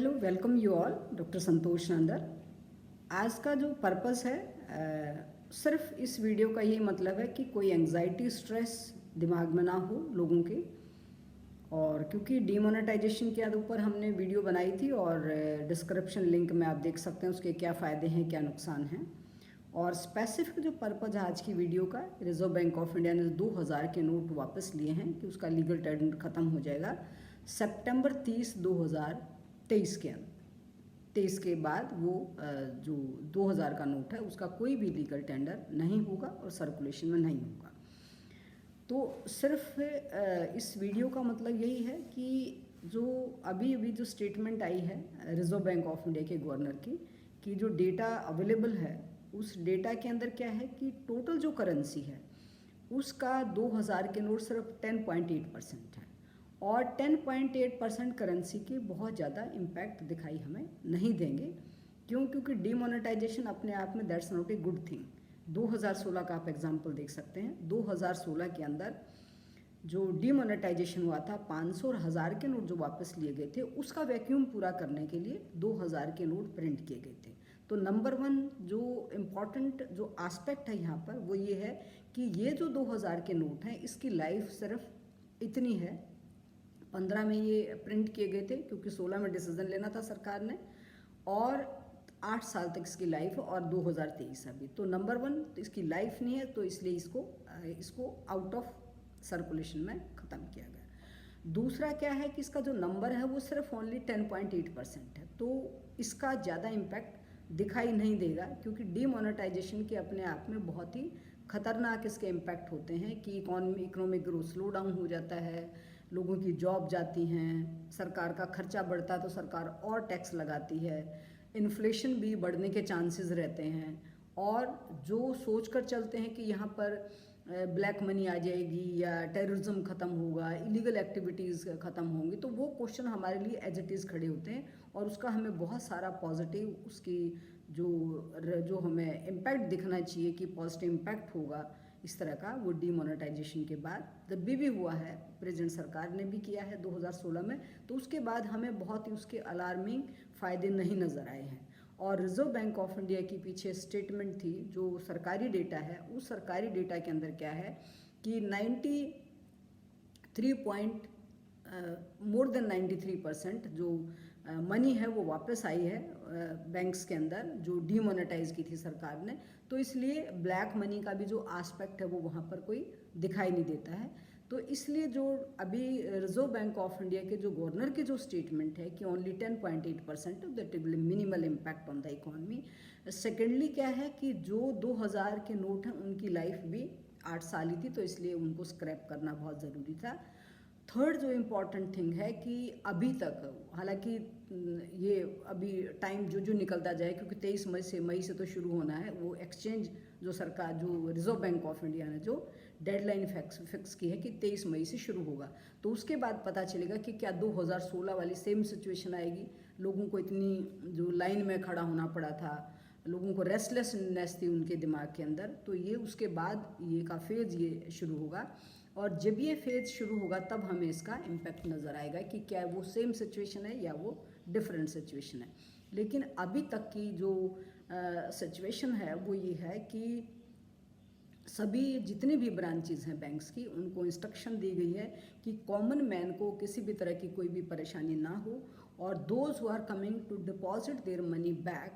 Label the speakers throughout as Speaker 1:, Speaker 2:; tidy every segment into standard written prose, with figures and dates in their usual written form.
Speaker 1: Hello, welcome you all. Doctor Santosh another. आज का जो पर्पस है सिर्फ इस वीडियो का ये मतलब है कि कोई एंजाइटी स्ट्रेस दिमाग में ना हो लोगों के। और क्योंकि डीमोनेटाइजेशन के ऊपर हमने वीडियो बनाई थी और डिस्क्रिप्शन लिंक में आप देख सकते हैं उसके क्या फ़ायदे हैं क्या नुकसान हैं। और स्पेसिफिक जो पर्पज़ है आज की वीडियो का, रिजर्व बैंक ऑफ इंडिया ने 2000 के नोट वापस लिए हैं कि उसका लीगल टेंडर ख़त्म हो जाएगा सितंबर 30, 2023 के अंदर। 23 के बाद वो जो 2000 का नोट है उसका कोई भी लीगल टेंडर नहीं होगा और सर्कुलेशन में नहीं होगा। तो सिर्फ इस वीडियो का मतलब यही है कि जो अभी अभी जो स्टेटमेंट आई है रिजर्व बैंक ऑफ इंडिया के गवर्नर की, कि जो डेटा अवेलेबल है उस डेटा के अंदर क्या है कि टोटल जो करेंसी है उसका 2000 के नोट सिर्फ 10.8% है और 10.8% करेंसी के बहुत ज़्यादा इम्पैक्ट दिखाई हमें नहीं देंगे। क्यों? क्योंकि डीमोनेटाइजेशन अपने आप में that's not a good thing. 2016 का आप एग्जांपल देख सकते हैं। 2016 के अंदर जो डीमोनेटाइजेशन हुआ था, 500 और 1000 के नोट जो वापस लिए गए थे उसका वैक्यूम पूरा करने के लिए 2000 के नोट प्रिंट किए गए थे। तो नंबर वन जो इम्पॉर्टेंट जो एस्पेक्ट है यहाँ पर वो ये है कि ये जो 2000 के नोट हैं इसकी लाइफ सिर्फ इतनी है। 15 में ये प्रिंट किए गए थे क्योंकि 16 में डिसीजन लेना था सरकार ने, और 8 साल तक इसकी लाइफ और 2023 अभी। तो नंबर वन तो इसकी लाइफ नहीं है, तो इसलिए इसको आउट ऑफ सर्कुलेशन में ख़त्म किया गया। दूसरा क्या है कि इसका जो नंबर है वो सिर्फ ओनली 10.8% है, तो इसका ज़्यादा इम्पैक्ट दिखाई नहीं देगा क्योंकि डीमोनेटाइजेशन के अपने आप में बहुत ही खतरनाक इसके इम्पैक्ट होते हैं कि इकोनॉमिक ग्रोथ स्लो डाउन हो जाता है, लोगों की जॉब जाती हैं, सरकार का खर्चा बढ़ता है तो सरकार और टैक्स लगाती है, इन्फ्लेशन भी बढ़ने के चांसेस रहते हैं। और जो सोच कर चलते हैं कि यहाँ पर ब्लैक मनी आ जाएगी या टेररिज्म ख़त्म होगा, इलीगल एक्टिविटीज़ ख़त्म होंगी, तो वो क्वेश्चन हमारे लिए एज इट इज़ खड़े होते हैं और उसका हमें बहुत सारा पॉजिटिव उसकी जो हमें इम्पैक्ट दिखना चाहिए कि पॉजिटिव इम्पैक्ट होगा इस तरह का, वो डीमोनेटाइजेशन के बाद जब भी हुआ है, प्रेजेंट सरकार ने भी किया है 2016 में, तो उसके बाद हमें बहुत ही उसके अलार्मिंग फ़ायदे नहीं नज़र आए हैं। और रिजर्व बैंक ऑफ इंडिया की पीछे स्टेटमेंट थी जो सरकारी डेटा है, उस सरकारी डेटा के अंदर क्या है कि 93% जो मनी है वो वापस आई है बैंक्स के अंदर जो डीमोनेटाइज की थी सरकार ने। तो इसलिए ब्लैक मनी का भी जो एस्पेक्ट है वो वहाँ पर कोई दिखाई नहीं देता है। तो इसलिए जो अभी रिजर्व बैंक ऑफ इंडिया के जो गवर्नर की जो स्टेटमेंट है कि only 10.8% that will minimal impact on the economy. Secondly क्या है कि जो 2000 के नोट हैं उनकी लाइफ भी 8 साल ही थी, तो इसलिए उनको स्क्रैप करना बहुत ज़रूरी था। थर्ड जो इम्पॉर्टेंट थिंग है कि अभी तक, हालांकि ये अभी टाइम जो निकलता जाए क्योंकि 23 मई से तो शुरू होना है वो एक्सचेंज, जो सरकार जो रिजर्व बैंक ऑफ इंडिया ने जो डेडलाइन फिक्स की है कि 23 मई से शुरू होगा, तो उसके बाद पता चलेगा कि क्या 2016 वाली सेम सिचुएशन आएगी। लोगों को इतनी जो लाइन में खड़ा होना पड़ा था, लोगों को रेस्टलेसनेस थी उनके दिमाग के अंदर, तो ये उसके बाद ये का फेज़ ये शुरू होगा। और जब ये फेज़ शुरू होगा तब हमें इसका इम्पैक्ट नज़र आएगा कि क्या वो सेम सिचुएशन है या वो डिफरेंट सिचुएशन है। लेकिन अभी तक की जो सिचुएशन है वो ये है कि सभी जितने भी ब्रांचेज हैं बैंक्स की, उनको इंस्ट्रक्शन दी गई है कि कॉमन मैन को किसी भी तरह की कोई भी परेशानी ना हो, और those who are coming to deposit their money back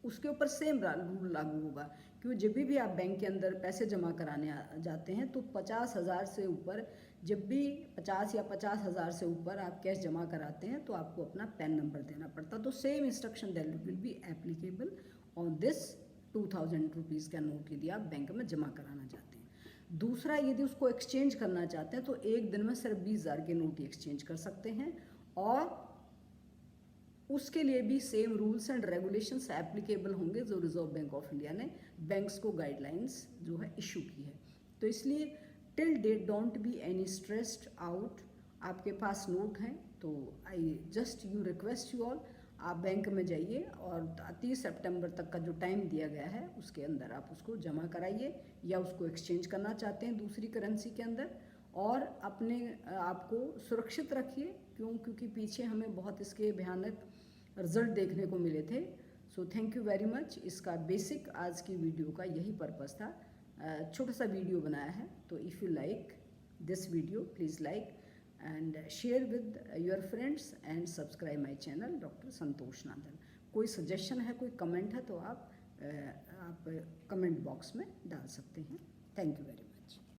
Speaker 1: उसके ऊपर सेम रूल लागू होगा। क्योंकि जब भी आप बैंक के अंदर पैसे जमा कराने जाते हैं तो 50,000 से ऊपर, जब भी 50 या 50,000 से ऊपर आप कैश जमा कराते हैं तो आपको अपना पैन नंबर देना पड़ता। तो same instruction that will be applicable on this 2000 rupees का नोट यदि आप बैंक में जमा कराना चाहते हैं। दूसरा, यदि उसको एक्सचेंज करना चाहते हैं तो एक दिन में सिर्फ 20,000 के नोट ही एक्सचेंज कर सकते हैं, और उसके लिए भी same rules and regulations applicable होंगे जो रिजर्व बैंक ऑफ इंडिया ने बैंक्स को गाइडलाइंस जो है इशू की है। तो इसलिए till date don't be any stressed out. आपके पास नोट हैं तो I just you request you all, आप बैंक में जाइए और 30 सितंबर तक का जो टाइम दिया गया है उसके अंदर आप उसको जमा कराइए, या उसको एक्सचेंज करना चाहते हैं दूसरी करेंसी के अंदर, और अपने आप को सुरक्षित रखिए। क्योंकि पीछे हमें बहुत इसके भयानक रिजल्ट देखने को मिले थे। So thank you very much. इसका बेसिक आज की वीडियो का यही पर्पस था। छोटा सा वीडियो बनाया है, तो if you like this video please like and share with your friends and subscribe my channel doctor Santosh Nandan. कोई सजेशन है, कोई कमेंट है तो आप कमेंट बॉक्स में डाल सकते हैं। Thank you very much.